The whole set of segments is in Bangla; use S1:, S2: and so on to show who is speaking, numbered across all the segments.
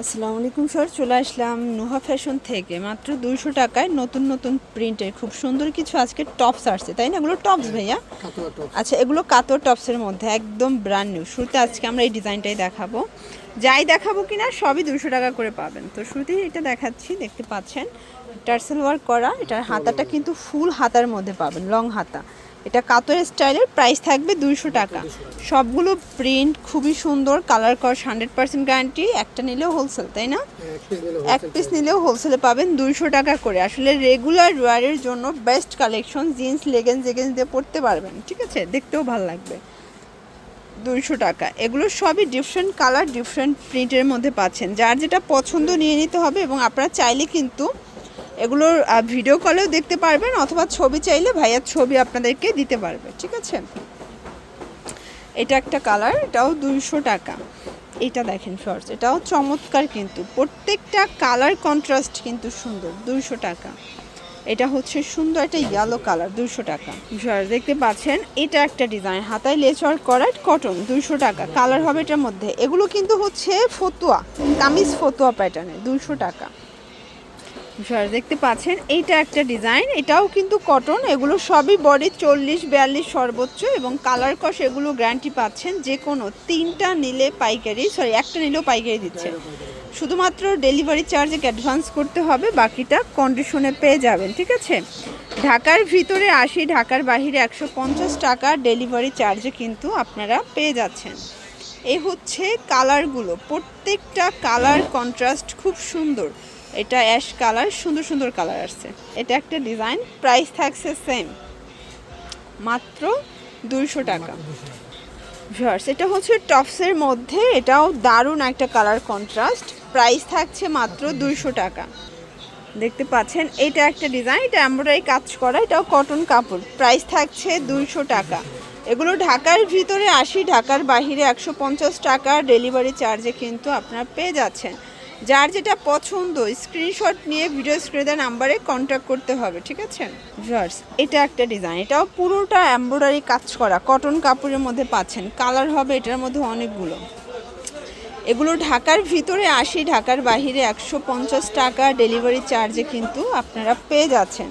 S1: আসসালামু আলাইকুম স্যার, চলে আসলাম নুহা ফ্যাশন থেকে মাত্র 200 টাকায় নতুন নতুন প্রিন্টের খুব সুন্দর কিছু আজকে টপস আসছে, তাই না? এগুলো টপস ভাইয়া? আচ্ছা, এগুলো কাতর টপসের মধ্যে একদম ব্র্যান্ড নিউ। শুরুতে আজকে আমরা এই ডিজাইনটাই দেখাবো, যাই দেখাবো কিনা সবই 200 টাকা করে পাবেন। তো শুরুতেই এটা দেখাচ্ছি, দেখতে পাচ্ছেন টার্সেল ওয়ার্ক করা। এটার হাতাটা কিন্তু ফুল হাতার মধ্যে পাবেন, লং হাতা। এটা কাতর স্টাইলের, প্রাইস থাকবে 200 টাকা। সবগুলো প্রিন্ট খুবই সুন্দর, কালার কস 100% গ্যারান্টি। একটা নিলেও হোলসেল, তাই না? এক পিস নিলেও হোলসেলে পাবেন 200 টাকা করে। আসলে রেগুলার ওয়ারের জন্য বেস্ট কালেকশন। জিন্স লেগেন্স দিয়ে পরতে পারবেন, ঠিক আছে? দেখতেও ভালো লাগবে। 200 টাকা। এগুলো সবই ডিফারেন্ট কালার, ডিফারেন্ট প্রিন্টের মধ্যে পাচ্ছেন। যার যেটা পছন্দ নিয়ে নিতে হবে, এবং আপনারা চাইলে কিন্তু এগুলোর ভিডিও কলেও দেখতে পারবেন, অথবা ছবি চাইলে ভাইয়ার ছবি আপনাদেরকে দিতে পারবে, ঠিক আছে? এটা একটা কালার, এটাও 200 টাকা। এটা দেখেন শর্টস, এটাও চমৎকার, কিন্তু প্রত্যেকটা কালার কন্ট্রাস্ট কিন্তু সুন্দর। 200 টাকা। এটা হচ্ছে সুন্দর একটা ইয়েলো কালার, 200 টাকা। শর্টস দেখতে পাচ্ছেন, এটা একটা ডিজাইন, হাতায় লেস ওয়ার্ক করা, কটন, 200 টাকা। কালার হবে এটার মধ্যে। এগুলো কিন্তু হচ্ছে ফতুয়া, কামিজ ফতুয়া প্যাটার্নের, 200 টাকা। দেখতে পাচ্ছেন, এইটা একটা ডিজাইন, এটাও কিন্তু কটন। এগুলো সবই বডি 40-42 সর্বোচ্চ, এবং কালার কস এগুলো গ্যারান্টি পাচ্ছেন। যে কোনো তিনটা নিলে পাইকারি, একটা নিলেও পাইকারি দিচ্ছে। শুধুমাত্র ডেলিভারি চার্জে অ্যাডভান্স করতে হবে, বাকিটা কন্ডিশনে পেয়ে যাবেন, ঠিক আছে? ঢাকার ভিতরে 80, ঢাকার বাইরে 150 টাকা ডেলিভারি চার্জে কিন্তু আপনারা পেয়ে যাচ্ছেন। এই হচ্ছে কালারগুলো, প্রত্যেকটা কালার কন্ট্রাস্ট খুব সুন্দর। এটা অ্যাশ কালার, সুন্দর সুন্দর কালার আসছে। এটা একটা ডিজাইন, প্রাইস থাকছে সেম, মাত্র 200 টাকা। ভিউয়ার্স, এটা হচ্ছে টপসের মধ্যে, এটাও দারুণ একটা কালার কন্ট্রাস্ট। প্রাইস থাকছে মাত্র 200 টাকা। দেখতে পাচ্ছেন, এটা একটা ডিজাইন, এটা এমব্রয়ডারি কাজ করা, এটাও কটন কাপড়। প্রাইস থাকছে 200 টাকা। এগুলো ঢাকার ভিতরে 80, ঢাকার বাইরে 150 টাকা ডেলিভারি চার্জে কিন্তু আপনারা পেয়ে যাচ্ছেন। যার যেটা পছন্দ স্ক্রিনশট নিয়ে ভিডিও স্ক্রিনে নাম্বারে কন্ট্যাক্ট করতে হবে, ঠিক আছে? ভিউয়ার্স, এটা একটা ডিজাইন, এটাও পুরোটা এমব্রয়ডারি কাজ করা, কটন কাপড়ের মধ্যে পাচ্ছেন। কালার হবে এটার মধ্যে অনেকগুলো। এগুলো ঢাকার ভিতরে 80, ঢাকার বাইরে 150 টাকা ডেলিভারি চার্জে কিন্তু আপনারা পেয়ে যাচ্ছেন।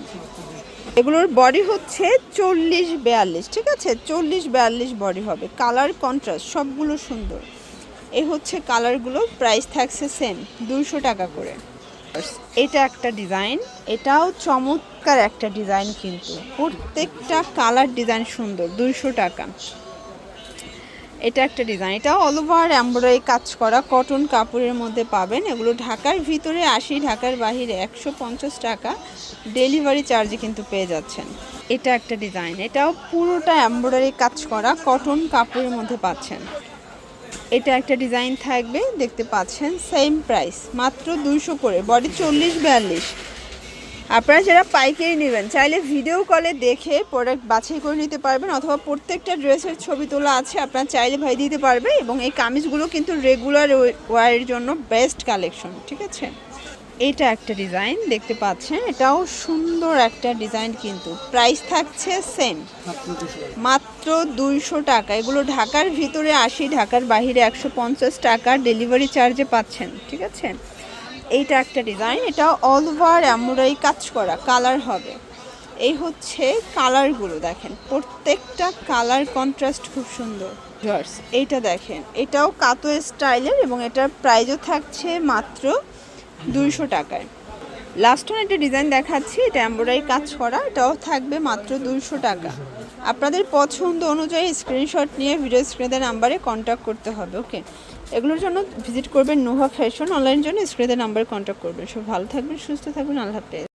S1: এগুলোর বডি হচ্ছে 40-42, ঠিক আছে? 40-42 বডি হবে। কালার কন্ট্রাস্ট সবগুলো সুন্দর। এই হচ্ছে কালারগুলো, প্রাইস থাকছে সেম, 200 টাকা করে। এটা একটা ডিজাইন, এটাও চমৎকার একটা ডিজাইন, কিন্তু প্রত্যেকটা কালার ডিজাইন সুন্দর। 200 টাকা। এটা একটা ডিজাইন, এটা অল ওভার এমব্রয়ডারি কাজ করা, কটন কাপড়ের মধ্যে পাবেন। এগুলো ঢাকার ভিতরে 80, ঢাকার বাইরে 150 টাকা ডেলিভারি চার্জে কিন্তু পেয়ে যাচ্ছেন। এটা একটা ডিজাইন, এটাও পুরোটা এমব্রয়ডারি কাজ করা, কটন কাপড়ের মধ্যে পাচ্ছেন। এটা একটা ডিজাইন থাকবে, দেখতে পাচ্ছেন, সেম প্রাইস, মাত্র 200 করে। বডি 40-42। আপনারা যারা পাইকারি নেবেন, চাইলে ভিডিও কলে দেখে প্রোডাক্ট বাছাই করে নিতে পারবেন, অথবা প্রত্যেকটা ড্রেসের ছবি তোলা আছে, আপনারা চাইলে ভাই দিতে পারবে। এবং এই কামিজগুলো কিন্তু রেগুলার ওয়ারের জন্য বেস্ট কালেকশন, ঠিক আছে? এটা একটা ডিজাইন, দেখতে পাচ্ছেন, এটাও সুন্দর একটা ডিজাইন, কিন্তু প্রাইস থাকছে সেম, মাত্র 200 টাকা। এগুলো ঢাকার ভিতরে 80, ঢাকার বাইরে 150 টাকা ডেলিভারি চার্জে পাচ্ছেন, ঠিক আছে? এইটা একটা ডিজাইন, এটা অল ওভার এমব্রয়ডারি কাজ করা, কালার হবে। এই হচ্ছে কালারগুলো, দেখেন প্রত্যেকটা কালার কন্ট্রাস্ট খুব সুন্দর। ভিউয়ার্স, এইটা দেখেন, এটাও কাতোয়া স্টাইলের, এবং এটার প্রাইসও থাকছে মাত্র 200 টাকায়। লাস্ট ওয়ান একটা ডিজাইন দেখাচ্ছি, এটা এমব্রয়ডারি কাজ করা, এটাও থাকবে মাত্র 200 টাকা। আপনাদের পছন্দ অনুযায়ী স্ক্রিনশট নিয়ে ভিডিও স্ক্রিনের নাম্বারে কন্ট্যাক্ট করতে হবে, ওকে? এগুলোর জন্য ভিজিট করবেন নুহা ফ্যাশন, অনলাইনের জন্য স্ক্রিনের নাম্বারে কন্ট্যাক্ট করবেন। সব ভালো থাকবেন, সুস্থ থাকবেন, আল্লাহ হাফেজ।